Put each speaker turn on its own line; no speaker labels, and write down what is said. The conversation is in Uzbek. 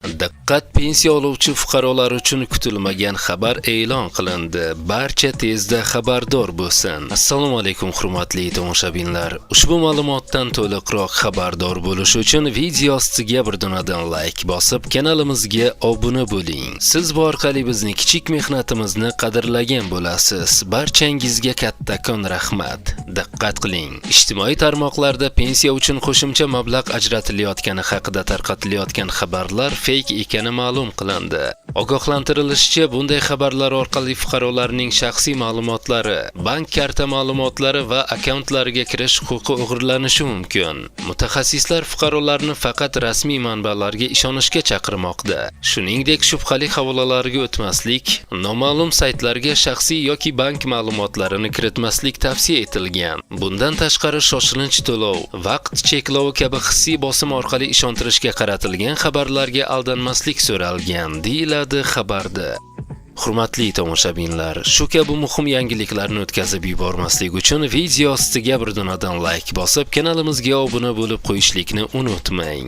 Diqqat, pensiya oluvchi fuqarolar uchun kutilmagan xabar e'lon qilindi. Barcha tezda xabardor bo'lsin. Assalomu alaykum hurmatli tomoshabinlar. Ushbu ma'lumotdan to'liqroq xabardor bo'lish uchun video ostiga bir donadan like bosib, kanalimizga obuna bo'ling. Siz bu orqali bizning kichik mehnatimizni qadrlagan bo'lasiz. Barchangizga kattakon rahmat. Diqqat qiling. Ijtimoiy tarmoqlarda pensiya uchun qo'shimcha mablag' ajratilayotgani haqida tarqatilayotgan xabarlar fake ekani ma'lum qilindi. Ogohlantirilishicha, bunday xabarlar orqali fuqarolarning shaxsiy ma'lumotlari, bank karta ma'lumotlari va akkauntlariga kirish huquqi o'g'irlanishi mumkin. Mutaxassislar fuqarolarni faqat rasmiy manbalarga ishonishga chaqirmoqda. Shuningdek, shubhali havolalarga o'tmaslik, noma'lum saytlarga shaxsiy yoki bank ma'lumotlarini kiritmaslik tavsiya etilgan. Bundan tashqari shoshilinch to'lov, vaqt cheklovi kabi hissiy bosim orqali ishontirishga qaratilgan xabarlarga aldanmaslik so'ralgan, deyiladi xabarda. Hurmatli tomoshabinlar, shu kabi muhim yangiliklarni o'tkazib yubormaslik uchun video ostiga bir donadan like bosib, kanalimizga obuna bo'lib qo'yishlikni unutmang.